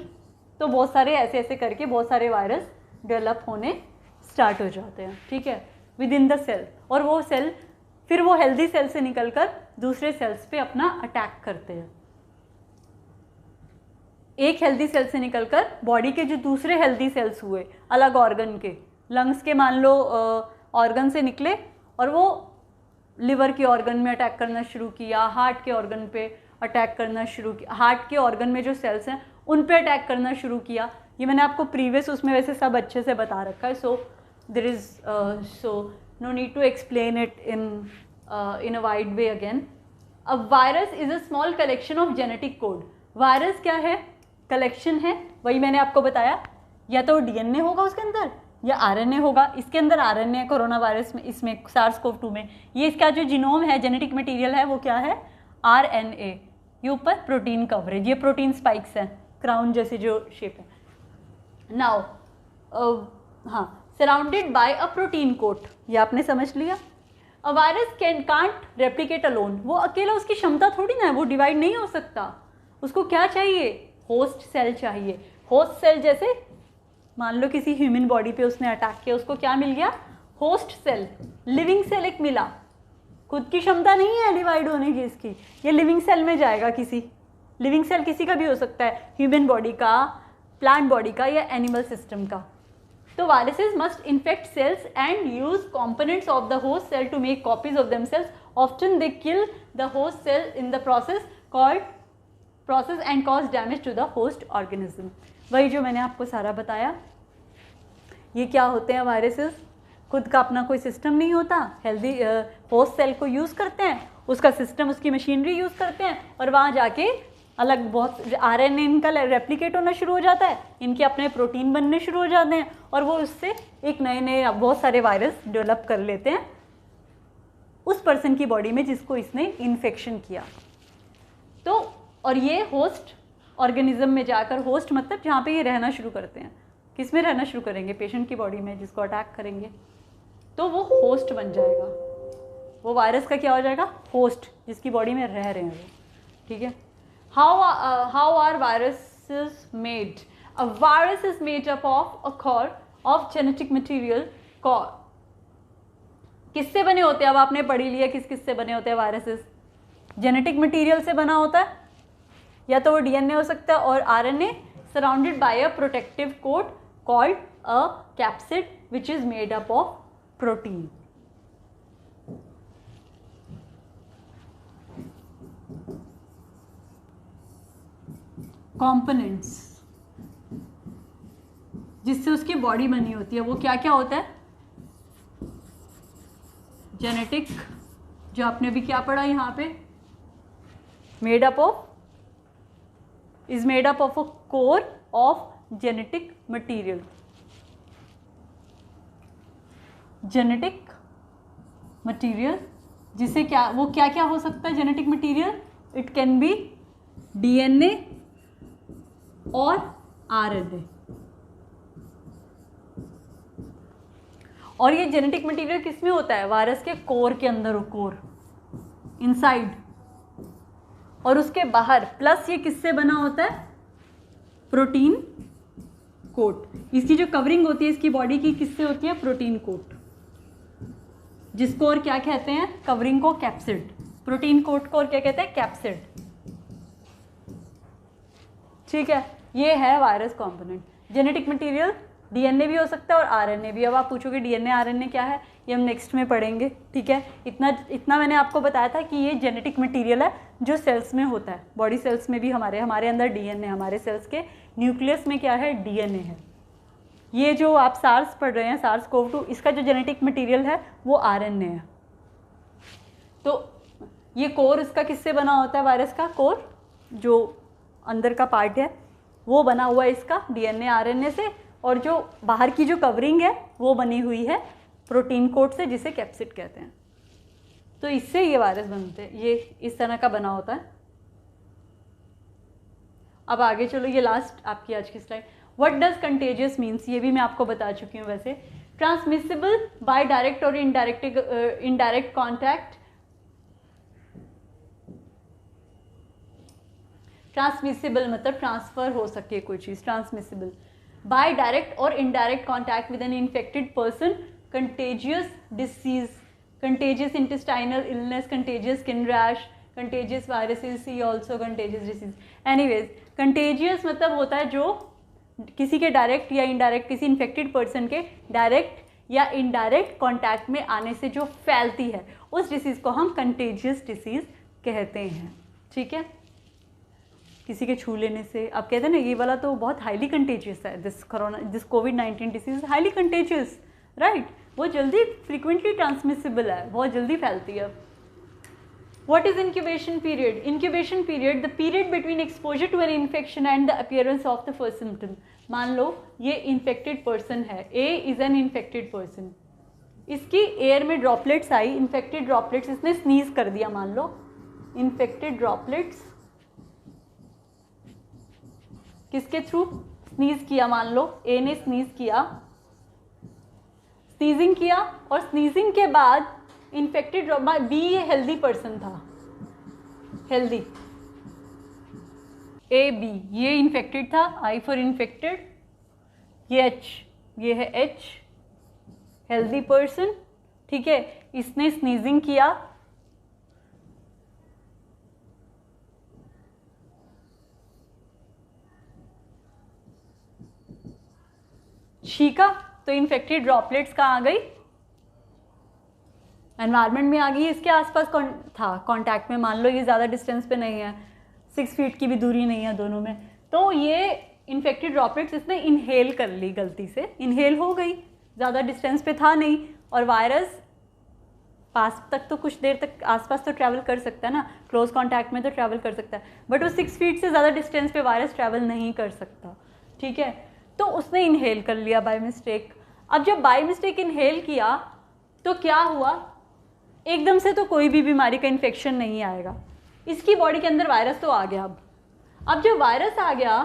तो बहुत सारे ऐसे ऐसे करके बहुत सारे वायरस डेवलप होने स्टार्ट हो जाते हैं, ठीक है, विद इन द सेल। और वो सेल फिर वो हेल्दी सेल से निकलकर दूसरे सेल्स पे अपना अटैक करते हैं। एक हेल्दी सेल से निकलकर बॉडी के जो दूसरे हेल्दी सेल्स हुए अलग ऑर्गन के, लंग्स के मान लो ऑर्गन से निकले और वो लिवर के ऑर्गन में अटैक करना शुरू किया, हार्ट के ऑर्गन पे अटैक करना शुरू किया, हार्ट के ऑर्गन में जो सेल्स हैं उन पे अटैक करना शुरू किया। ये मैंने आपको प्रीवियस उसमें वैसे सब अच्छे से बता रखा है, so there is no need to explain it in a wide way again. A virus is a small collection of genetic code. Virus क्या है, कलेक्शन है, वही मैंने आपको बताया, या तो डीएनए होगा उसके अंदर या आरएनए होगा। इसके अंदर आरएनए है कोरोना वायरस में, इसमें SARS-CoV-2 में। ये इसका जो जीनोम है, जेनेटिक मटेरियल है, वो क्या है, आरएनए। ये ऊपर प्रोटीन कवरेज, ये प्रोटीन स्पाइक्स हैं, क्राउन जैसी जो शेप है। नाउ हाँ, surrounded by a protein coat, ये आपने समझ लिया। A virus can't replicate alone, वो अकेला, उसकी क्षमता थोड़ी ना है, वो डिवाइड नहीं हो सकता। उसको क्या चाहिए, होस्ट सेल चाहिए। होस्ट सेल जैसे मान लो किसी ह्यूमन बॉडी पे उसने अटैक किया, उसको क्या मिल गया, होस्ट सेल, लिविंग सेल एक मिला। खुद की क्षमता नहीं है डिवाइड होने की इसकी, ये लिविंग सेल में जाएगा। किसी लिविंग सेल किसी का भी हो सकता है, ह्यूमन बॉडी का, प्लांट बॉडी का या एनिमल सिस्टम का। तो viruses must infect cells and use components of the host cell to make copies of themselves. Often they kill the host cell in the process and cause damage to the host organism. वही जो मैंने आपको सारा बताया। ये क्या होते हैं वायरसेस, खुद का अपना कोई सिस्टम नहीं होता, हेल्दी होस्ट सेल को यूज़ करते हैं, उसका सिस्टम, उसकी मशीनरी यूज़ करते हैं, और वहाँ जाके अलग बहुत आरएनए इनका रेप्लिकेट होना शुरू हो जाता है, इनके अपने प्रोटीन बनने शुरू हो जाते हैं, और वो उससे एक नए नए बहुत सारे वायरस डेवलप कर लेते हैं उस पर्सन की बॉडी में जिसको इसने इन्फेक्शन किया। तो और ये होस्ट ऑर्गेनिज्म में जाकर, होस्ट मतलब जहाँ पे ये रहना शुरू करते हैं, किस में रहना शुरू करेंगे, पेशेंट की बॉडी में, जिसको अटैक करेंगे, तो वो होस्ट बन जाएगा। वो वायरस का क्या हो जाएगा, होस्ट, जिसकी बॉडी में रह रहे हैं वो, ठीक है। How are viruses made? A virus is made up of a core of genetic material किससे बने होते हैं? अब आपने पढ़ ही लिया किस किस से बने होते हैं वायरसेस। जेनेटिक मटेरियल से बना होता है, या तो वो डीएनए हो सकता है और RNA surrounded by a protective coat called a capsid which is made up of protein. Components जिससे उसकी बॉडी बनी होती है वो क्या क्या होता है? जेनेटिक, जो आपने अभी क्या पढ़ा यहाँ पे, made up of, is made up of a core of genetic material. Genetic material जिसे क्या, वो क्या क्या हो सकता है genetic material? It can be DNA और आरएनए। और ये जेनेटिक मटेरियल किस में होता है? वायरस के कोर के अंदर, कोर इनसाइड, और उसके बाहर प्लस ये किससे बना होता है? Protein coat. इसकी जो कवरिंग होती है इसकी बॉडी की किससे होती है? प्रोटीन कोट, जिसको और क्या कहते हैं? कवरिंग को कैप्सिड। प्रोटीन कोट को और क्या कहते हैं? कैप्सिड। ठीक है, ये है virus component. Genetic material DNA भी हो सकता है और आरएनए भी। अब आप पूछोगे डीएनए आरएनए क्या है, ये हम नेक्स्ट में पढ़ेंगे। ठीक है, इतना मैंने आपको बताया था कि ये जेनेटिक मटेरियल है जो सेल्स में होता है। बॉडी सेल्स में भी हमारे अंदर डीएनए, हमारे सेल्स के न्यूक्लियस में क्या है? डीएनए है। ये जो आप सार्स पढ़ रहे हैं, SARS-CoV-2, इसका जो जेनेटिक मटेरियल है वो आरएनए है। तो ये कोर इसका किससे बना होता है? वायरस का कोर जो अंदर का पार्ट है वो बना हुआ है इसका डीएनए आरएनए से, और जो बाहर की जो कवरिंग है वो बनी हुई है प्रोटीन कोट से, जिसे कैप्सिड कहते हैं। तो इससे ये वायरस बनते हैं, ये इस तरह का बना होता है। अब आगे चलो, ये लास्ट आपकी आज की slide. What does contagious means, ये भी मैं आपको बता चुकी हूँ वैसे। ट्रांसमिसिबल बाय डायरेक्ट और इनडायरेक्ट कॉन्टैक्ट। ट्रांसमिसिबल मतलब ट्रांसफर हो सके कोई चीज़, ट्रांसमिसिबल। बाय डायरेक्ट और indirect contact with an infected person. Contagious disease, contagious intestinal illness, contagious skin rash, contagious viruses, see also contagious disease. Anyways, contagious मतलब होता है जो किसी के डायरेक्ट या इनडायरेक्ट, किसी इन्फेक्टेड पर्सन के डायरेक्ट या इनडायरेक्ट कॉन्टैक्ट में आने से जो फैलती है, उस डिसीज़ को हम कंटेजियस डिसीज़ कहते हैं। ठीक है, किसी के छू लेने से, आप कहते हैं ना ये वाला तो बहुत हाईली कंटेजियस है, this covid disease highly contagious, right? वो जल्दी फ्रीक्वेंटली ट्रांसमिसिबल है, बहुत जल्दी फैलती है। What is incubation period? Incubation period, the period between exposure to an infection and the appearance of the first symptom. मान लो ये infected person है, A is an infected person. इसकी एयर में ड्रॉपलेट्स आई, infected droplets, इसने sneeze कर दिया, मान लो infected droplets किसके थ्रू स्नीज किया? मान लो A ने स्नीज किया, स्नीजिंग किया, और स्नीजिंग के बाद इन्फेक्टेड बी, ये हेल्दी पर्सन था, हेल्दी, ए बी ये इन्फेक्टेड था, आई फॉर इन्फेक्टेड, ये एच, ये है एच, हेल्दी पर्सन। ठीक है, इसने स्नीजिंग किया, छींका, तो इन्फेक्टेड ड्रॉपलेट्स कहाँ आ गई? एनवायरनमेंट में आ गई, इसके आसपास था कांटेक्ट में। मान लो ये ज़्यादा डिस्टेंस पे नहीं है, 6 फीट की भी दूरी नहीं है दोनों में, तो ये इन्फेक्टेड ड्रॉपलेट्स इसने इनहेल कर ली, गलती से इनहेल हो गई, ज़्यादा डिस्टेंस पे था नहीं, और वायरस पास तक तो कुछ देर तक आसपास तो ट्रैवल कर सकता है ना, क्लोज कॉन्टैक्ट में तो ट्रैवल कर सकता है, बट वो 6 फीट से ज़्यादा डिस्टेंस पे वायरस ट्रैवल नहीं कर सकता। ठीक है, तो उसने इनहेल कर लिया बाय मिस्टेक। अब जब बाय मिस्टेक इनहेल किया तो क्या हुआ? एकदम से तो कोई भी बीमारी का इन्फेक्शन नहीं आएगा, इसकी बॉडी के अंदर वायरस तो आ गया। अब जब वायरस आ गया,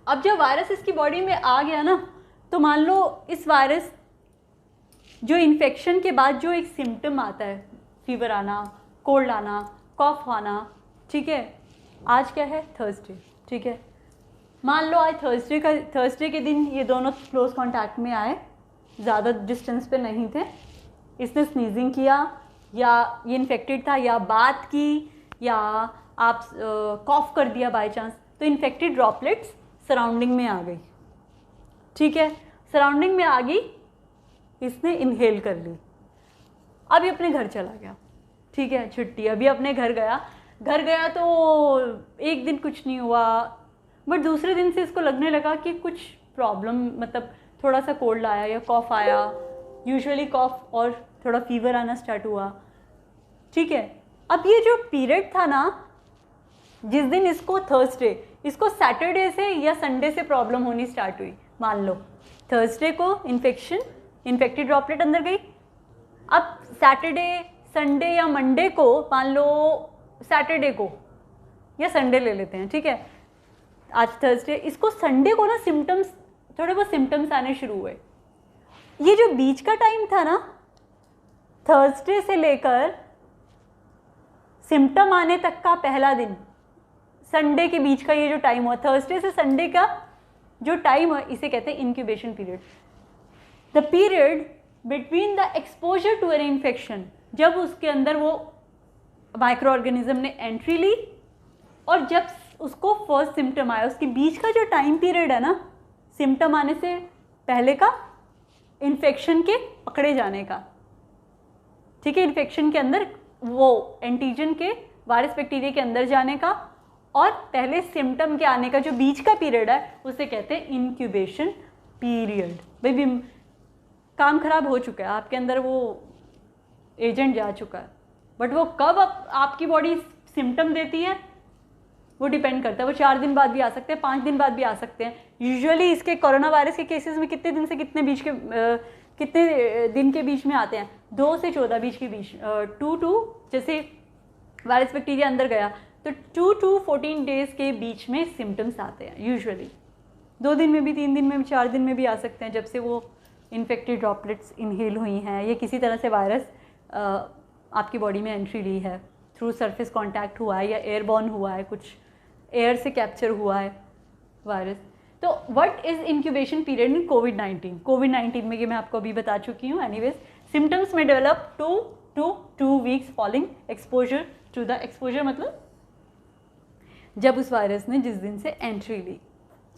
अब जब वायरस इसकी बॉडी में आ गया ना, तो मान लो इस वायरस जो इन्फेक्शन के बाद जो एक सिम्टम आता है, फीवर आना, कोल्ड आना, कॉफ आना, ठीक है, आज क्या है? थर्सडे। ठीक है, मान लो आज थर्सडे के दिन ये दोनों क्लोज कॉन्टैक्ट में आए, ज़्यादा डिस्टेंस पे नहीं थे, इसने स्नीजिंग किया या ये इन्फेक्टेड था या बात की या आप कॉफ कर दिया बाय चांस, तो इन्फेक्टेड ड्रॉपलेट्स सराउंडिंग में आ गई, ठीक है, सराउंडिंग में आ गई, इसने इनहेल कर ली, अभी अपने घर चला गया, ठीक है, छुट्टी, अभी अपने घर गया तो एक दिन कुछ नहीं हुआ, बट दूसरे दिन से इसको लगने लगा कि कुछ प्रॉब्लम, मतलब थोड़ा सा कोल्ड आया या कॉफ आया, यूजुअली कॉफ और थोड़ा फीवर आना स्टार्ट हुआ, ठीक है। अब ये जो पीरियड था ना, जिस दिन इसको थर्सडे, इसको सैटरडे से या संडे से प्रॉब्लम होनी स्टार्ट हुई, मान लो थर्सडे को इन्फेक्टेड ड्रॉपलेट अंदर गई, अब सैटरडे, संडे या मंडे को, मान लो सैटरडे को या संडे ले लेते हैं, ठीक है, आज थर्सडे, इसको संडे को ना सिम्टम्स, थोड़े बहुत सिम्टम्स आने शुरू हुए। ये जो बीच का टाइम था ना, थर्सडे से लेकर सिम्टम आने तक का पहला दिन, संडे के बीच का ये जो टाइम हुआ, थर्सडे से संडे का जो टाइम हुआ, इसे कहते हैं incubation period. The period between the exposure to an infection, जब उसके अंदर वो माइक्रो ऑर्गेनिज्म ने एंट्री ली और जब उसको फर्स्ट सिम्टम आया, उसके बीच का जो टाइम पीरियड है ना, सिम्टम आने से पहले का, इन्फेक्शन के पकड़े जाने का, ठीक है, इन्फेक्शन के अंदर वो एंटीजन के, वायरस बैक्टीरिया के अंदर जाने का और पहले सिम्टम के आने का जो बीच का पीरियड है, उसे कहते हैं इंक्यूबेशन पीरियड। भाई काम खराब हो चुका है, आपके अंदर वो एजेंट जा चुका है, बट वो कब आपकी बॉडी सिम्टम देती है वो डिपेंड करता है, वो 4 दिन बाद भी आ सकते हैं, 5 दिन बाद भी आ सकते हैं। यूजुअली इसके कोरोना वायरस के केसेस में कितने दिन से कितने दिन के बीच में आते हैं, 2 से 14 बीच के बीच, 2 to, जैसे वायरस बैक्टीरिया अंदर गया तो 2 to 14 डेज के बीच में सिम्टम्स आते हैं यूजुअली, 2 दिन में भी, 3 दिन में भी, 4 दिन में भी आ सकते हैं, जब से वो इन्फेक्टेड ड्रॉपलेट्स इनहेल हुई हैं या किसी तरह से वायरस आपकी बॉडी में एंट्री ली है, थ्रू सरफेस कांटेक्ट हुआ है या एयरबॉर्न हुआ है, कुछ एयर से कैप्चर हुआ है वायरस। तो what is incubation period in कोविड-19 में, ये मैं आपको अभी बता चुकी हूँ। एनीवेज, सिम्टम्स में develop 2 weeks following exposure to the, exposure मतलब जब उस वायरस ने जिस दिन से एंट्री ली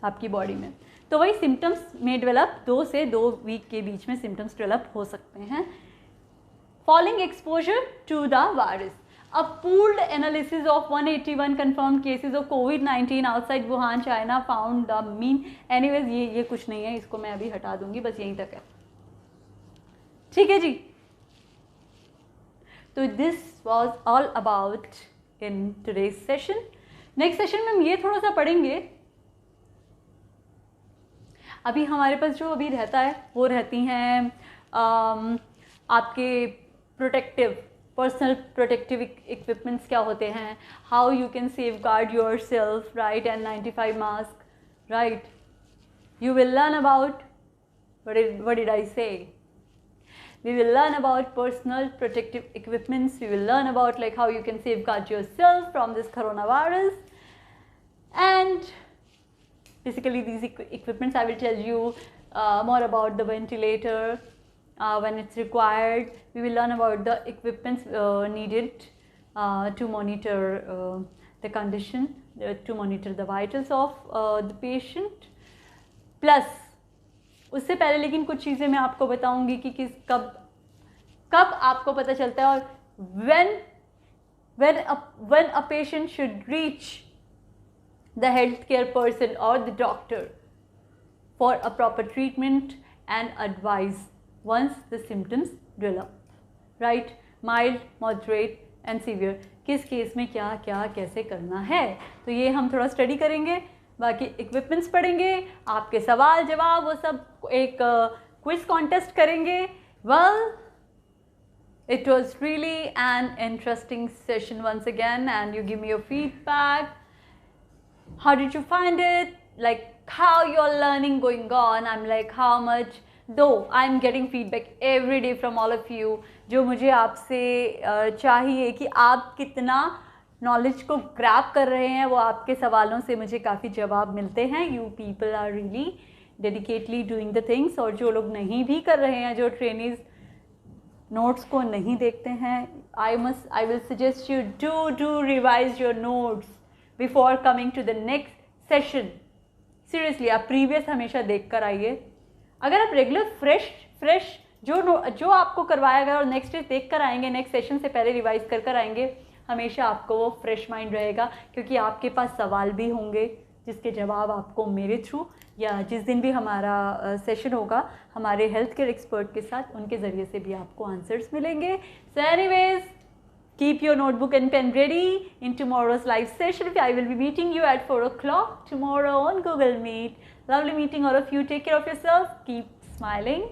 आपकी बॉडी में, तो वही सिम्टम्स में डेवलप 2 से 2 वीक के बीच में सिम्टम्स डेवलप हो सकते हैं following exposure to the virus. A pooled analysis of 181 confirmed cases of COVID-19 outside Wuhan, China found the mean. Anyways, ये कुछ नहीं है, इसको मैं अभी हटा दूंगी, बस यहीं तक है, ठीक है जी। तो this was all about in today's session. Next session में हम ये थोड़ा सा पढ़ेंगे, अभी हमारे पास जो अभी रहता है वो रहती हैं आपके प्रोटेक्टिव, पर्सनल प्रोटेक्टिव इक्विपमेंट्स क्या होते हैं, how you can save guard your self, right, and 95 mask, right, you will learn about, what did I say, we will learn about personal protective equipments, we will learn about like how you can safeguard yourself from this coronavirus, and basically these equipments I will tell you more about the ventilator when it's required. We will learn about the equipments needed to monitor the condition, to monitor the vitals of the patient. Plus उससे पहले लेकिन कुछ चीज़ें मैं आपको बताऊंगी कि कब आपको पता चलता है और when a patient should reach the healthcare person or the doctor for a proper treatment and advice once the symptoms develop, right, mild, moderate and severe, किस केस में क्या क्या कैसे करना है, तो ये हम थोड़ा स्टडी करेंगे। बाकी इक्विपमेंट्स पढ़ेंगे, आपके सवाल जवाब वो सब एक क्विज कॉन्टेस्ट करेंगे। Well, it was really an interesting session once again, and you give me your feedback. How did you find it? Like how your learning going on? I'm like how much, though I'm getting feedback every day from all of you, जो मुझे आपसे चाहिए कि आप कितना knowledge को grab कर रहे हैं, वो आपके सवालों से मुझे काफ़ी जवाब मिलते हैं। You people are really dedicatedly doing the things. और जो लोग नहीं भी कर रहे हैं, जो ट्रेनीज नोट्स को नहीं देखते हैं, I will suggest you do revise your notes before coming to the next session. Seriously आप प्रीवियस हमेशा देख कर आइए। अगर आप रेगुलर फ्रेश जो आपको करवाया गया और नेक्स्ट डे देख कर आएंगे, नेक्स्ट सेशन से पहले रिवाइज कर आएंगे, हमेशा आपको वो फ्रेश माइंड रहेगा, क्योंकि आपके पास सवाल भी होंगे जिसके जवाब आपको मेरे थ्रू या जिस दिन भी हमारा सेशन होगा हमारे हेल्थ केयर एक्सपर्ट के साथ, उनके ज़रिए से भी आपको आंसर्स मिलेंगे। So anyways, keep your notebook and pen ready in tomorrow's live session. I will be meeting you at 4 o'clock tomorrow on Google Meet. Lovely meeting all of you. Take care of yourself. Keep smiling.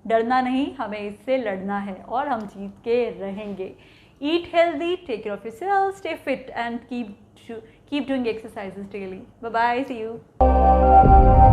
डरना नहीं, हमें इससे लड़ना है और हम जीत के रहेंगे। Eat healthy, take care of yourself, stay fit and keep doing exercises daily. Bye bye, see you.